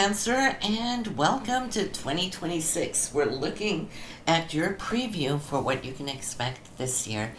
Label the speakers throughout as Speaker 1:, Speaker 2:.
Speaker 1: Cancer, and welcome to 2026. We're looking at your preview for what you can expect this year.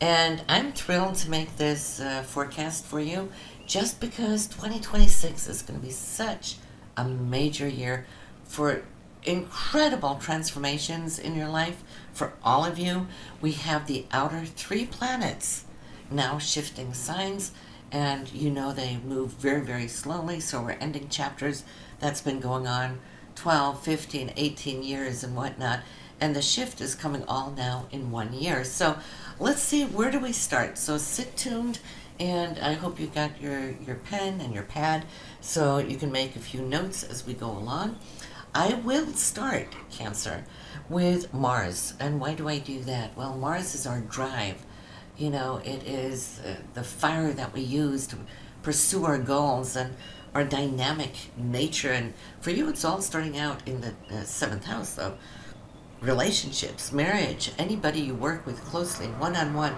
Speaker 1: And I'm thrilled to make this forecast for you just because 2026 is going to be such a major year for incredible transformations in your life for all of you. We have the outer three planets now shifting signs, and you know they move very, very slowly, so we're ending chapters that's been going on 12, 15, 18 years and whatnot, and the shift is coming all now in 1 year. So let's see, where do we start? So sit tuned, and I hope you got your pen and your pad so you can make a few notes as we go along. I will start, Cancer, with Mars. And why do I do that? Well, Mars is our drive. You know, it is the fire that we use to pursue our goals and our dynamic nature. And for you, it's all starting out in the seventh house, though. Relationships, marriage, anybody you work with closely, one-on-one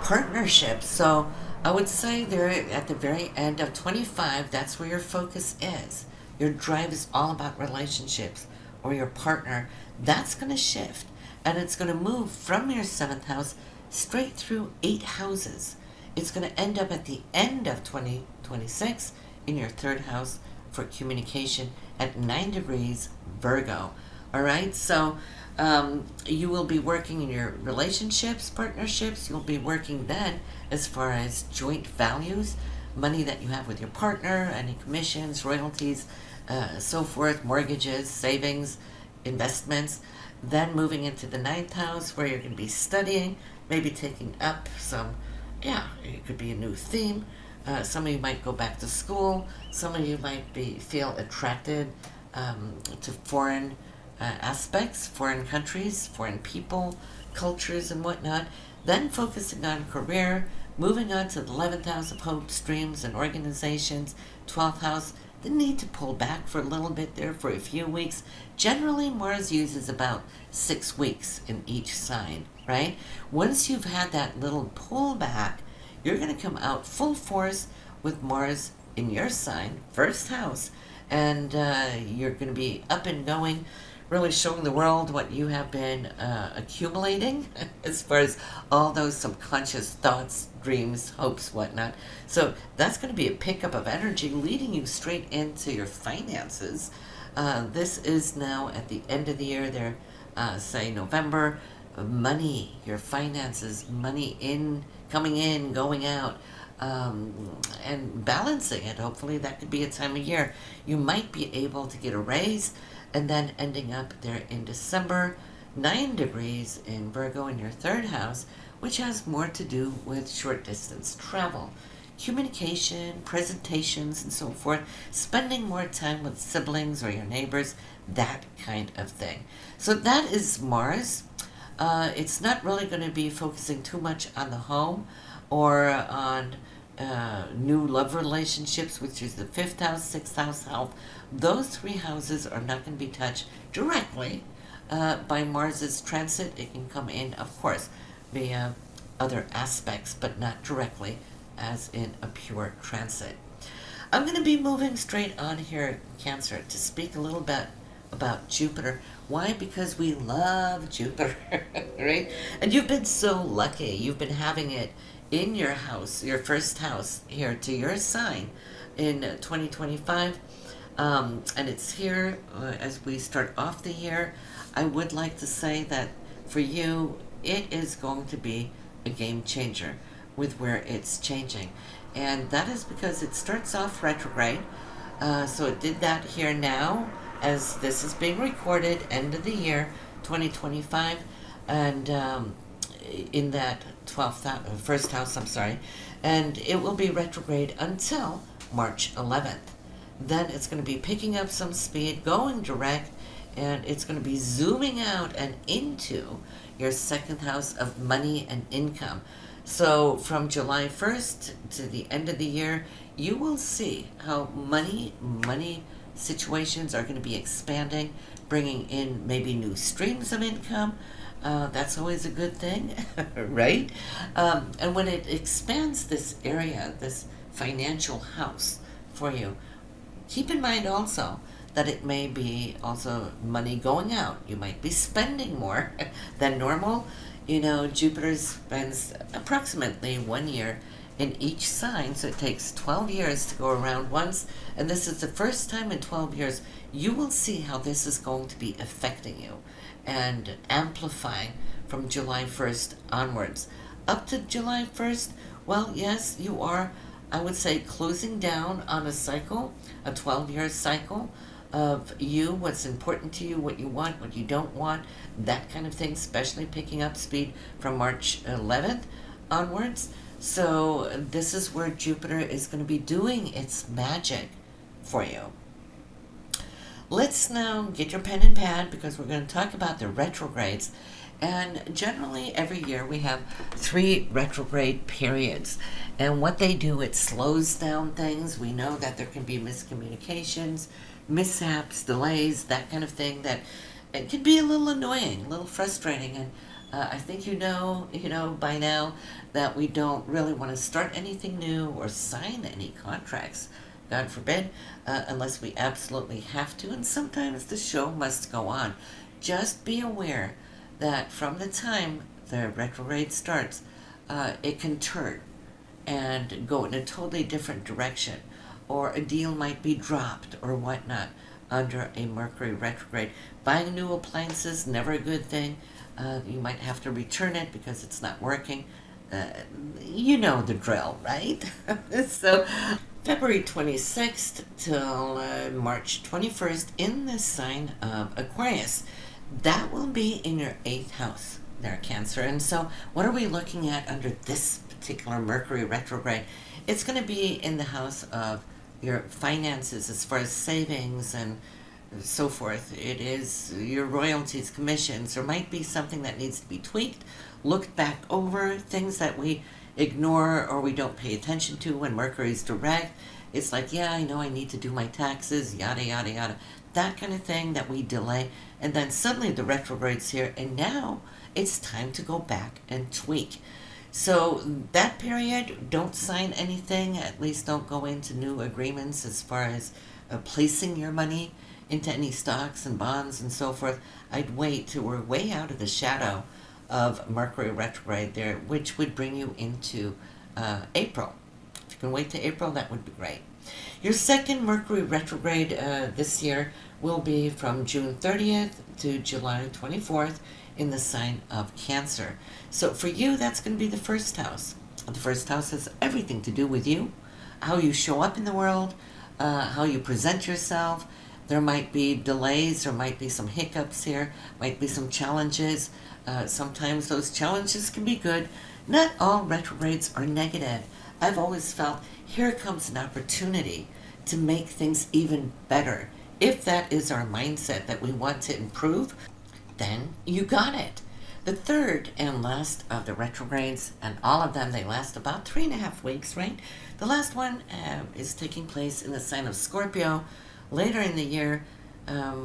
Speaker 1: partnerships. So I would say there at the very end of 25, that's where your focus is. Your drive is all about relationships or your partner. That's going to shift, and it's going to move from your seventh house straight through 8 houses. It's going to end up at the end of 2026 in your third house for communication at 9 degrees Virgo. All right, so you will be working in your relationships, partnerships. You'll be working then as far as joint values, money that you have with your partner, any commissions, royalties, so forth, mortgages, savings, investments. Then moving into the ninth house where you're going to be studying, maybe taking up some, it could be a new theme. Some of you might go back to school. Some of you might feel attracted to foreign aspects, foreign countries, foreign people, cultures, and whatnot. Then focusing on career, moving on to the 11th house of hopes, dreams, and organizations, 12th house, the need to pull back for a little bit there for a few weeks. Generally, Mars uses about 6 weeks in each sign, right? Once you've had that little pullback, you're going to come out full force with Mars in your sign, first house, and you're going to be up and going, really showing the world what you have been accumulating as far as all those subconscious thoughts, dreams, hopes, whatnot. So that's going to be a pickup of energy leading you straight into your finances. This is now at the end of the year there, say November. Money, your finances, money in, coming in, going out, and balancing it. Hopefully that could be a time of year you might be able to get a raise, and then ending up there in December, 9 degrees in Virgo in your third house, which has more to do with short distance travel, communication, presentations, and so forth, spending more time with siblings or your neighbors, that kind of thing. So that is Mars. It's not really going to be focusing too much on the home or on new love relationships, which is the 5th house, 6th house, health. Those 3 houses are not going to be touched directly by Mars's transit. It can come in, of course, via other aspects, but not directly as in a pure transit. I'm going to be moving straight on here, Cancer, to speak a little bit about Jupiter. Why? Because we love Jupiter, right? And you've been so lucky. You've been having it in your house, your first house here to your sign in 2025. And it's here as we start off the year. I would like to say that for you, it is going to be a game changer with where it's changing. And that is because it starts off retrograde. So it did that here now, as this is being recorded, end of the year, 2025, and in that 1st house, and it will be retrograde until March 11th. Then it's going to be picking up some speed, going direct, and it's going to be zooming out and into your 2nd house of money and income. So from July 1st to the end of the year, you will see how money situations are going to be expanding, bringing in maybe new streams of income. That's always a good thing, right? And when it expands this area, this financial house for you, Keep in mind also that it may be also money going out. You might be spending more than normal. You know, Jupiter spends approximately 1 year in each sign, so it takes 12 years to go around once, and this is the first time in 12 years you will see how this is going to be affecting you and amplifying from July 1st onwards. Up to July 1st, well, yes, you are, I would say, closing down on a cycle, a 12-year cycle of you, what's important to you, what you want, what you don't want, that kind of thing, especially picking up speed from March 11th onwards. So this is where Jupiter is going to be doing its magic for you. Let's now get your pen and pad because we're going to talk about the retrogrades. And generally every year we have 3 retrograde periods. And what they do, it slows down things. We know that there can be miscommunications, mishaps, delays, that kind of thing that it can be a little annoying, a little frustrating. And I think you know by now that we don't really want to start anything new or sign any contracts, God forbid, unless we absolutely have to. And sometimes the show must go on. Just be aware that from the time the retrograde starts, it can turn and go in a totally different direction, or a deal might be dropped or whatnot under a Mercury retrograde. Buying new appliances, never a good thing. You might have to return it because it's not working. You know the drill, right? So February 26th till March 21st in the sign of Aquarius. That will be in your 8th house there, Cancer. And so what are we looking at under this particular Mercury retrograde? It's going to be in the house of your finances as far as savings and so forth. It is your royalties, commissions. There might be something that needs to be tweaked, looked back over, things that we ignore or we don't pay attention to when Mercury's direct. It's like, yeah, I know I need to do my taxes, yada, yada, yada. That kind of thing that we delay. And then suddenly the retrograde's here, and now it's time to go back and tweak. So that period, don't sign anything, at least don't go into new agreements as far as placing your money into any stocks and bonds and so forth. I'd wait till we're way out of the shadow of Mercury retrograde there, which would bring you into April. If you can wait to April, that would be great. Your second Mercury retrograde this year will be from June 30th to July 24th in the sign of Cancer. So for you, that's going to be the first house. The first house has everything to do with you, how you show up in the world, how you present yourself. There might be delays, there might be some hiccups here, might be some challenges. Sometimes those challenges can be good. Not all retrogrades are negative. I've always felt here comes an opportunity to make things even better. If that is our mindset that we want to improve, then you got it. The third and last of the retrogrades, and all of them, they last about 3.5 weeks, right? The last one is taking place in the sign of Scorpio later in the year,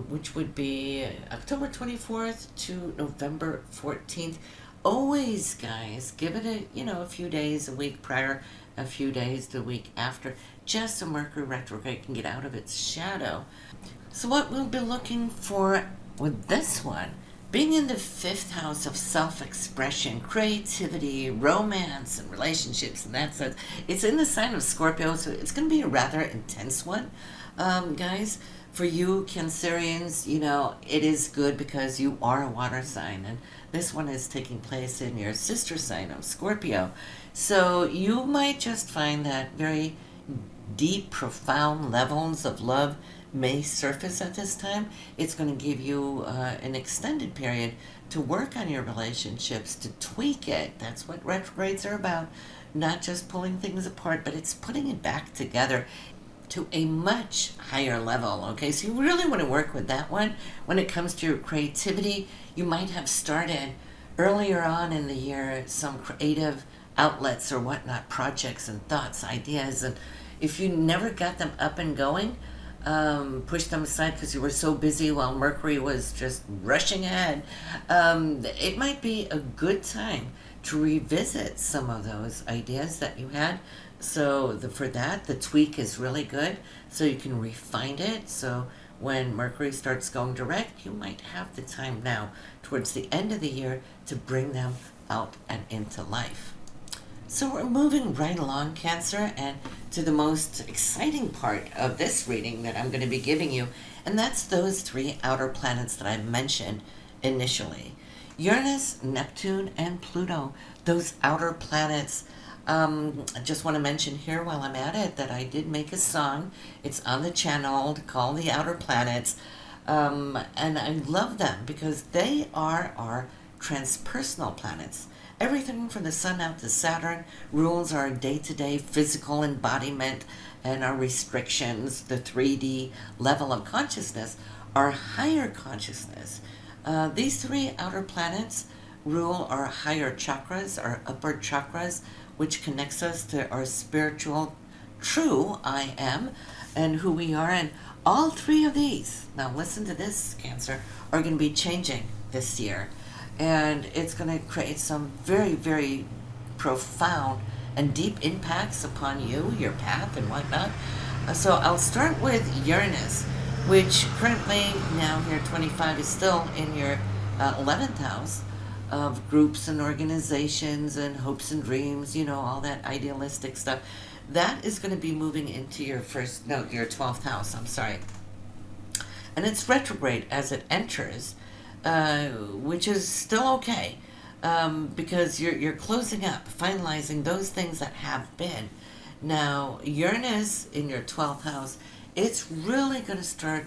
Speaker 1: which would be October 24th to November 14th. Always, guys, give it a few days, a week prior, a few days the week after, just so Mercury retrograde can get out of its shadow. So what we'll be looking for with this one, being in the 5th house of self-expression, creativity, romance, and relationships, and that sense, it's in the sign of Scorpio, so it's going to be a rather intense one, guys. For you Cancerians, it is good because you are a water sign, and this one is taking place in your sister sign of Scorpio. So you might just find that very deep, profound levels of love may surface at this time. It's going to give you an extended period to work on your relationships, to tweak it. That's what retrogrades are about. Not just pulling things apart, but it's putting it back together to a much higher level, okay? So you really want to work with that one. When it comes to your creativity, you might have started earlier on in the year some creative outlets or whatnot, projects and thoughts, ideas, and if you never got them up and going, push them aside because you were so busy while Mercury was just rushing ahead, it might be a good time to revisit some of those ideas that you had So for that, the tweak is really good. So you can refine it. So when Mercury starts going direct, you might have the time now towards the end of the year to bring them out and into life. So we're moving right along, Cancer, and to the most exciting part of this reading that I'm going to be giving you, and that's those three outer planets that I mentioned initially. Uranus, Neptune, and Pluto, those outer planets. I just want to mention here while I'm at it that I did make a song. It's on the channel called The Outer Planets. And I love them because they are our transpersonal planets. Everything from the sun out to Saturn rules our day-to-day physical embodiment and our restrictions, the 3D level of consciousness, our higher consciousness. These three outer planets rule our higher chakras, our upper chakras, which connects us to our spiritual true I am and who we are. And all three of these, now listen to this, Cancer, are going to be changing this year. And it's going to create some very, very profound and deep impacts upon you, your path, and whatnot. So I'll start with Uranus, which currently now here 25 is still in your 11th house of groups and organizations and hopes and dreams, all that idealistic stuff. That is going to be moving into your your 12th house, I'm sorry. And it's retrograde as it enters, which is still okay, because you're closing up, finalizing those things that have been. Now, Uranus in your 12th house, it's really going to start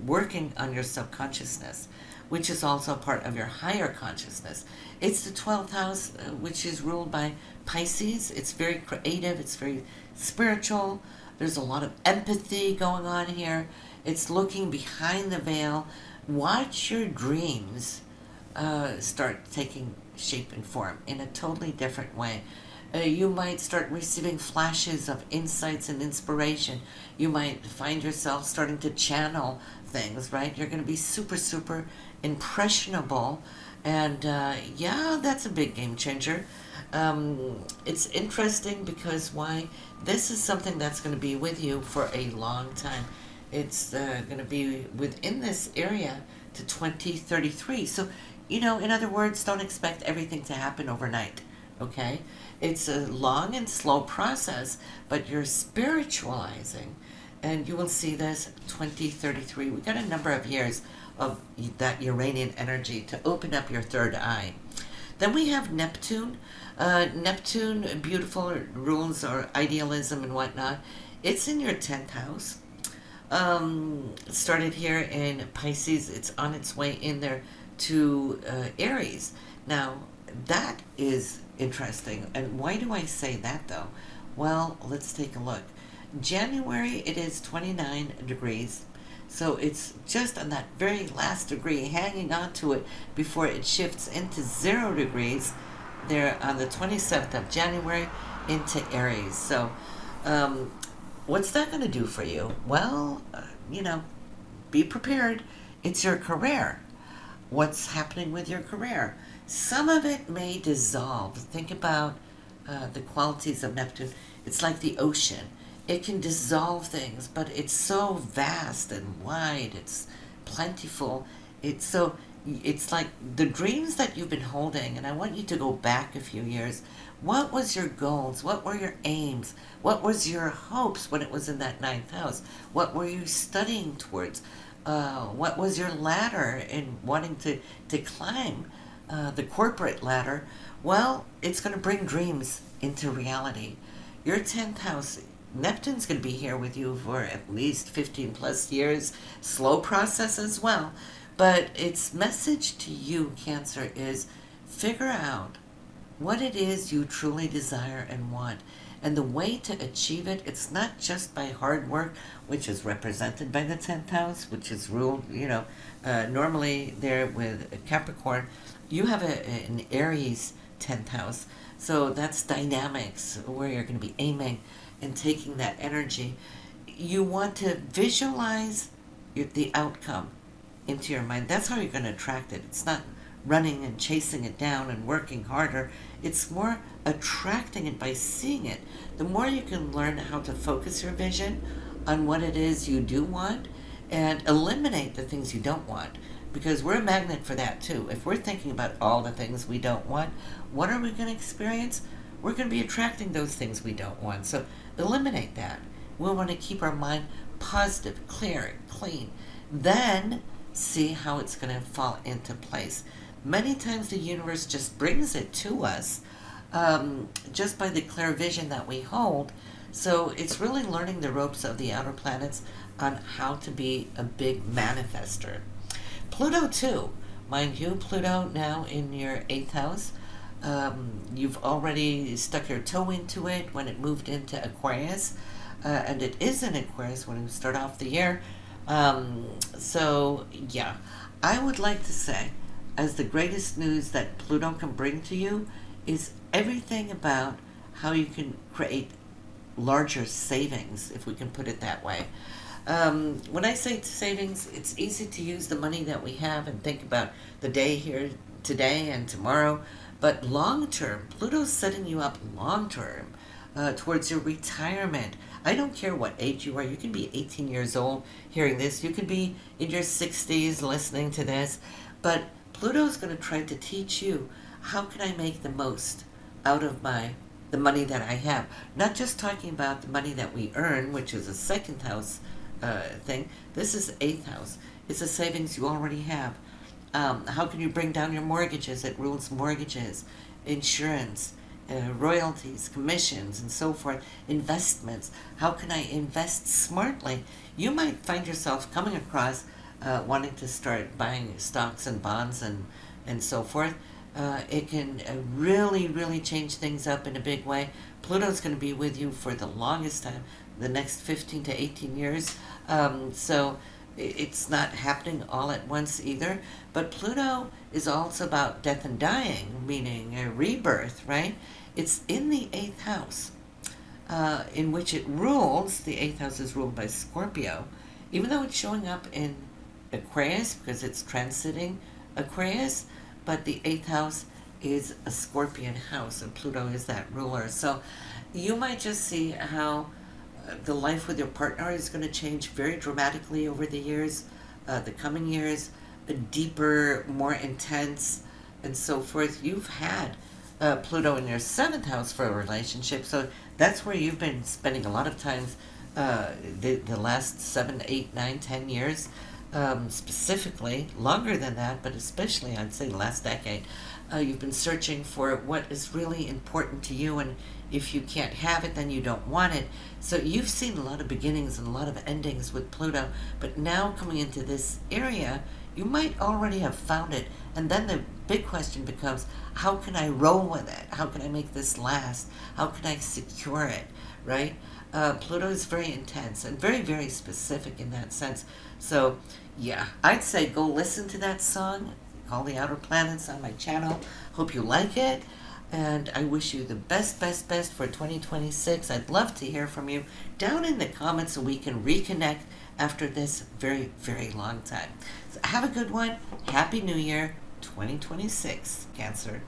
Speaker 1: working on your subconsciousness, which is also part of your higher consciousness. It's the 12th house, which is ruled by Pisces. It's very creative. It's very spiritual. There's a lot of empathy going on here. It's looking behind the veil. Watch your dreams start taking shape and form in a totally different way. You might start receiving flashes of insights and inspiration. You might find yourself starting to channel things, right? You're going to be super, super impressionable. And yeah, that's a big game changer. It's interesting because why? This is something that's going to be with you for a long time. It's going to be within this area to 2033. So, in other words, don't expect everything to happen overnight, okay? It's a long and slow process, but you're spiritualizing, and you will see this 2033. We got a number of years of that Uranian energy to open up your third eye. Then we have Neptune. Neptune, beautiful, rules our idealism and whatnot. It's in your 10th house. Started here in Pisces. It's on its way in there to Aries. Now, that is interesting. And why do I say that, though? Well, let's take a look. January, it is 29 degrees. So it's just on that very last degree, hanging on to it before it shifts into 0 degrees there on the 27th of January into Aries. So what's that going to do for you? Well, be prepared. It's your career. What's happening with your career? Some of it may dissolve. Think about the qualities of Neptune. It's like the ocean. It can dissolve things, but it's so vast and wide. It's plentiful. It's like the dreams that you've been holding, and I want you to go back a few years. What was your goals? What were your aims? What was your hopes when it was in that 9th house? What were you studying towards? What was your ladder in wanting to climb the corporate ladder? Well, it's going to bring dreams into reality. Your 10th house, Neptune's going to be here with you for at least 15 plus years. Slow process as well. But its message to you, Cancer, is figure out what it is you truly desire and want. And the way to achieve it, it's not just by hard work, which is represented by the 10th house, which is ruled, normally there with Capricorn. You have an Aries 10th house. So that's dynamics, where you're going to be aiming and taking that energy. You want to visualize the outcome into your mind. That's how you're going to attract it. It's not running and chasing it down and working harder. It's more attracting it by seeing it. The more you can learn how to focus your vision on what it is you do want and eliminate the things you don't want. Because we're a magnet for that too. If we're thinking about all the things we don't want, what are we going to experience? We're going to be attracting those things we don't want. So eliminate that. We want to keep our mind positive, clear, clean. Then see how it's going to fall into place. Many times the universe just brings it to us just by the clear vision that we hold. So it's really learning the ropes of the outer planets on how to be a big manifester. Pluto too. Mind you, Pluto now in your 8th house. You've already stuck your toe into it when it moved into Aquarius. And it is in Aquarius when we start off the year. So, yeah. I would like to say, as the greatest news that Pluto can bring to you is everything about how you can create larger savings, if we can put it that way. When I say savings, it's easy to use the money that we have and think about the day here today and tomorrow. But long term, Pluto's setting you up long term towards your retirement. I don't care what age you are. You can be 18 years old hearing this. You can be in your 60s listening to this. But Pluto's going to try to teach you, how can I make the most out of the money that I have? Not just talking about the money that we earn, which is a 2nd house thing. This is 8th house. It's a savings you already have. How can you bring down your mortgages? It rules mortgages, insurance, royalties, commissions, and so forth, investments. How can I invest smartly? You might find yourself coming across wanting to start buying stocks and bonds and so forth. It can really, really change things up in a big way. Pluto's going to be with you for the longest time, the next 15 to 18 years. So it's not happening all at once either. But Pluto is also about death and dying, meaning a rebirth, right? It's in the 8th house, in which it rules. The 8th house is ruled by Scorpio. Even though it's showing up in Aquarius, because it's transiting Aquarius, but the 8th house is a Scorpion house, and Pluto is that ruler. So you might just see how the life with your partner is going to change very dramatically over the years, the coming years, a deeper, more intense, and so forth. You've had Pluto in your 7th house for a relationship, so that's where you've been spending a lot of time the last 7, 8, 9, 10 years, specifically, longer than that, but especially I'd say the last decade. You've been searching for what is really important to you, and if you can't have it, then you don't want it. So you've seen a lot of beginnings and a lot of endings with Pluto, but now coming into this area, you might already have found it. And then the big question becomes, how can I roll with it? How can I make this last? How can I secure it, right? Pluto is very intense and very, very specific in that sense. So, yeah, I'd say go listen to that song, All the Outer Planets, on my channel. Hope you like it. And I wish you the best, best, best for 2026. I'd love to hear from you down in the comments so we can reconnect after this very, very long time. So have a good one. Happy New Year 2026, Cancer.